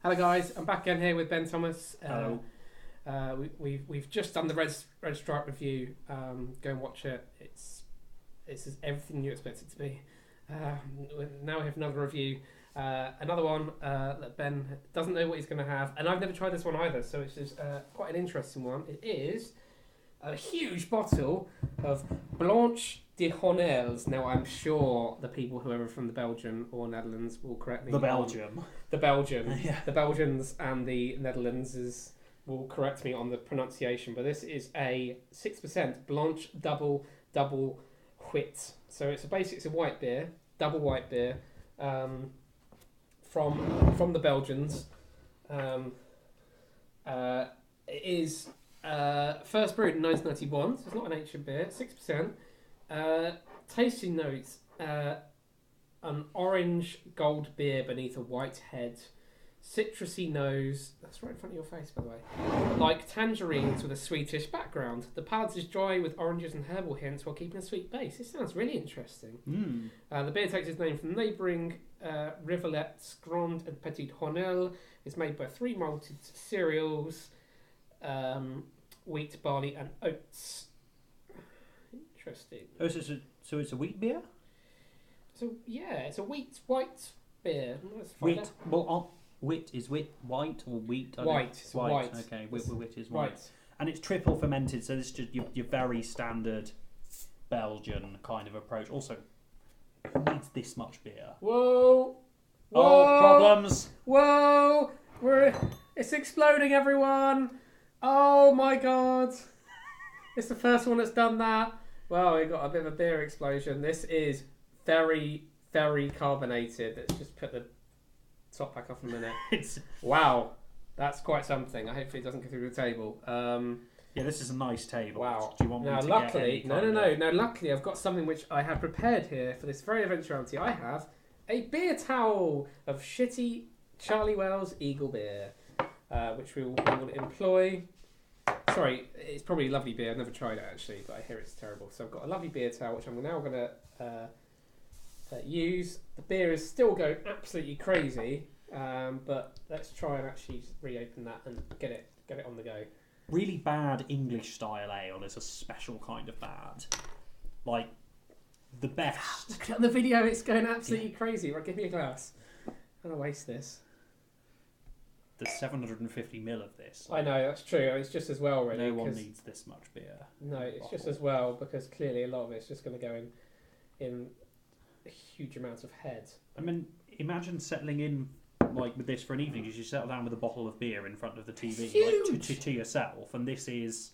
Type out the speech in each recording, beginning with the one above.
Hello guys, I'm back again here with Ben Thomas. Hello. We've just done the Red Stripe review. Go and watch it. It's everything you expect it to be. Now we have another review, another one that Ben doesn't know what he's going to have, and I've never tried this one either, so it's just quite an interesting one. It is a huge bottle of Blanche de Honelles. Now I'm sure the people who are from the Belgium or Netherlands will correct me. The Belgium. The Belgian, Yeah. The Belgians and the Netherlands will correct me on the pronunciation, but this is a 6% Blanche double wit. So it's a white beer, double white beer, from the Belgians. It is first brewed in 1991, so it's not an ancient beer. 6%. Tasting notes. An orange gold beer beneath a white head, citrusy nose. That's right in front of your face, by the way. Like tangerines with a sweetish background. The palate is dry with oranges and herbal hints while keeping a sweet base. This sounds really interesting. The beer takes its name from neighbouring rivulets Grande and Petite Honelles. It's made by 3 malted cereals, wheat, barley, and oats. Interesting. Oh, so it's a wheat beer? So yeah, it's a white beer. Wheat. Well, wheat is white or wheat? White. It's white. Okay, wheat is white. Right. And it's triple fermented, so this is just your very standard Belgian kind of approach. Also, who needs this much beer? Whoa! Oh, problems! Whoa! It's exploding, everyone! Oh my god! It's the first one that's done that. Well, we got a bit of a beer explosion. This is very, very carbonated. Let's just put the top back off a minute. Wow, that's quite something. Hopefully it doesn't go through the table. Yeah, this is a nice table. Wow. Do you want me to luckily, get any no. Luckily, I've got something which I have prepared here for this very eventuality. I have a beer towel of shitty Charlie Wells Eagle beer, which we will employ. Sorry, it's probably a lovely beer. I've never tried it actually, but I hear it's terrible. So I've got a lovely beer towel, which I'm now going to use. The beer is still going absolutely crazy, but let's try and actually reopen that and get it on the go. Really bad English style ale is a special kind of bad. Like the best. Look at the video; it's going absolutely crazy. Right, give me a glass. I'm gonna waste this. There's 750 ml of this. I know, that's true. It's just as well, really. No one needs this much beer. No, it's just as well because clearly a lot of it's just going to go in a huge amount of head. I mean, imagine settling in like with this for an evening. You settle down with a bottle of beer in front of the TV, like, to yourself, and this is,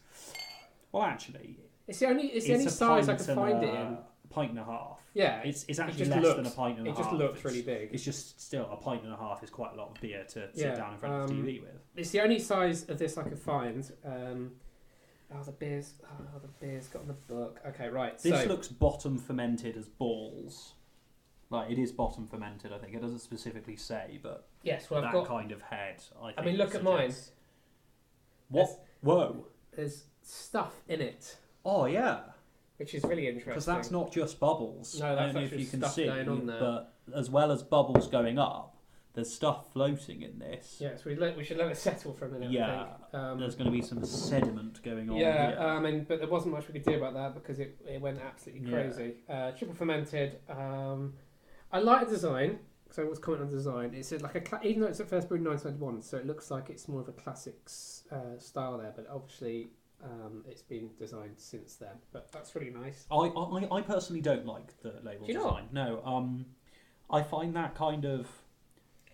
well, actually, it's the only size I can find it in. A pint and a half. Yeah, it's actually less than a pint and a half. It just looks really big. It's just still a pint and a half is quite a lot of beer to sit down in front of the TV with. It's the only size of this I could find. The beer's got in the book. Okay, right. This looks bottom fermented as balls. Like it is bottom fermented. I think it doesn't specifically say, but yes, well, I've got that kind of head. I mean, look at mine. What? Whoa! There's stuff in it. Oh yeah. Which is really interesting. Because that's not just bubbles. No, that's I don't know actually if you can stuff see, going on there. But as well as bubbles going up, there's stuff floating in this. Yeah, so we should let it settle for a minute. Yeah, I think. There's going to be some sediment going on. Yeah, but there wasn't much we could do about that because it went absolutely crazy. Triple fermented. I like the design. So I was commenting on the design. It's like even though it's at first brewed in 1991, so it looks like it's more of a classics style there. But obviously, it's been designed since then. But that's really nice. I personally don't like the label design. No, I find that kind of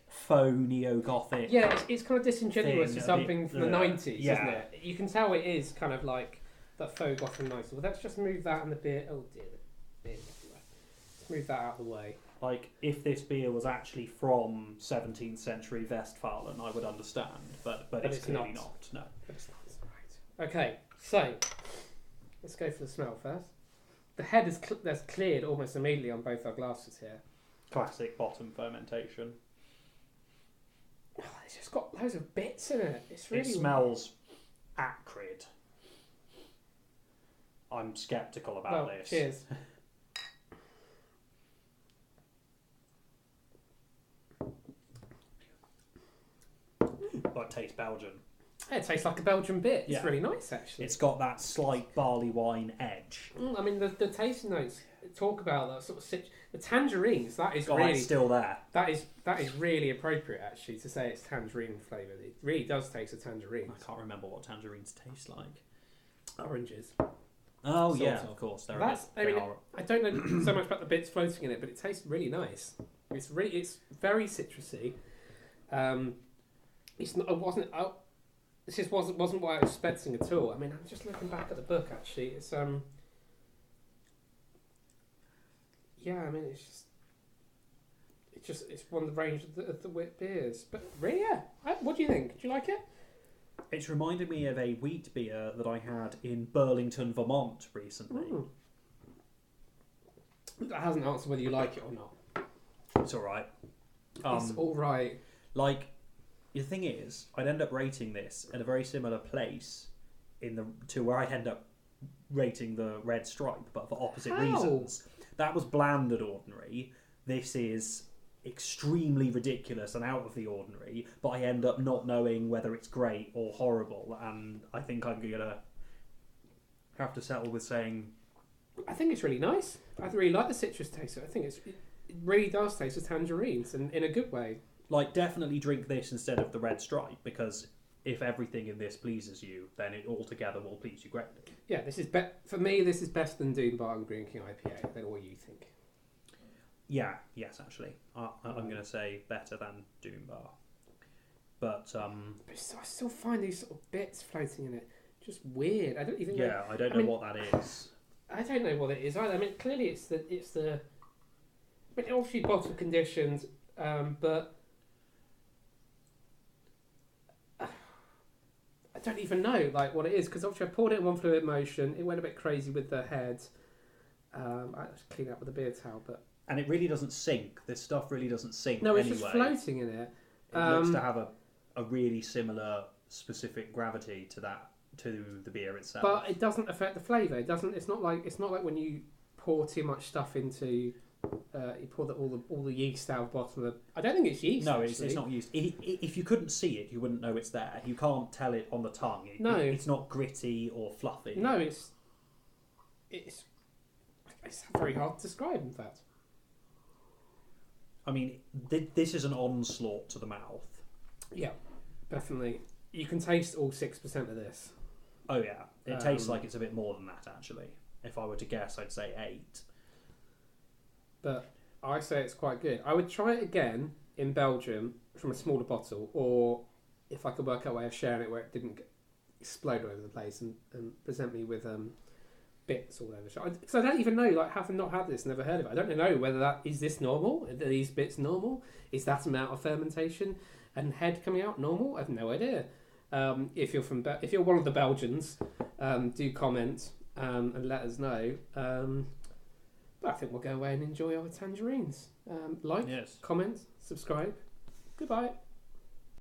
faux neo-gothic. Yeah, it's kind of disingenuous to something from the 90s, yeah. isn't it? You can tell it is kind of like that faux gothic 90s. Well, let's just move that and the beer. Oh dear, the beer's everywhere. Let's move that out of the way. Like, if this beer was actually from 17th century Westphalen, I would understand, but it's clearly not. No. But it's not. Right. Okay, so let's go for the smell first. The head is that's cleared almost immediately on both our glasses here. Classic bottom fermentation. Oh, it's just got loads of bits in it. It smells acrid. I'm sceptical about this. Cheers. quite taste Belgian. Yeah, it tastes like a Belgian bit. It's Yeah. really nice, actually. It's got that slight barley wine edge. I mean, the tasting notes talk about that sort of the tangerines. That is Oh, really it's still there. that is really appropriate, actually, to say it's tangerine flavoured. It really does taste of tangerine. I can't remember what tangerines taste like. Oranges. Oh Sort yeah, of. of course. I don't know so much about the bits floating in it, but it tastes really nice. It's very citrusy. It's not. It wasn't. This just wasn't what I was expecting at all. I mean, I'm just looking back at the book. Actually, it's yeah. I mean, it's one of the range of the wit beers. But really, yeah. What do you think? Do you like it? It's reminded me of a wheat beer that I had in Burlington, Vermont recently. That hasn't answered whether you like it or not. It's all right. It's all right. Like, the thing is, I'd end up rating this at a very similar place to where I'd end up rating the Red Stripe, but for opposite reasons. That was bland and ordinary. This is extremely ridiculous and out of the ordinary, but I end up not knowing whether it's great or horrible, and I think I'm gonna have to settle with saying I think it's really nice. I really like the citrus taste. I think it really does taste of tangerines, and in a good way. Like, definitely drink this instead of the Red Stripe, because if everything in this pleases you, then it altogether will please you greatly. Yeah, this is for me. This is better than Dune Bar and Green King IPA. Then what you think? Yeah, yes, actually, I'm going to say better than Doom Bar, but I still find these sort of bits floating in it just weird. I don't even know. Yeah, I don't know what that is. I don't know what it is either. I mean, clearly it's the. I mean, obviously bottle conditioned, but I don't even know like what it is, because obviously I poured it in one fluid motion. It went a bit crazy with the head. I just clean up with a beer towel, but. And it really doesn't sink. This stuff really doesn't sink. No, it's anyway. just floating in it. It looks to have a really similar specific gravity to the beer itself. But it doesn't affect the flavour. It doesn't. It's not like when you pour too much stuff into. You pour all the yeast out of the bottom of the. I don't think it's yeast. No, it's not yeast. If you couldn't see it, you wouldn't know it's there. You can't tell it on the tongue. It's not gritty or fluffy. No, it's very hard to describe. In fact. I mean, this is an onslaught to the mouth. Yeah, definitely. You can taste all 6% of this. Oh yeah, it tastes like it's a bit more than that actually. If I were to guess, I'd say 8. But I say it's quite good. I would try it again in Belgium from a smaller bottle, or if I could work out a way of sharing it where it didn't explode all over the place and present me with bits all over. Because I don't even know, like, having not had this, never heard of it. I don't know whether is this normal? Are these bits normal? Is that amount of fermentation and head coming out normal? I have no idea. If you're one of the Belgians, do comment and let us know. But I think we'll go away and enjoy our tangerines. Comment, subscribe. Goodbye.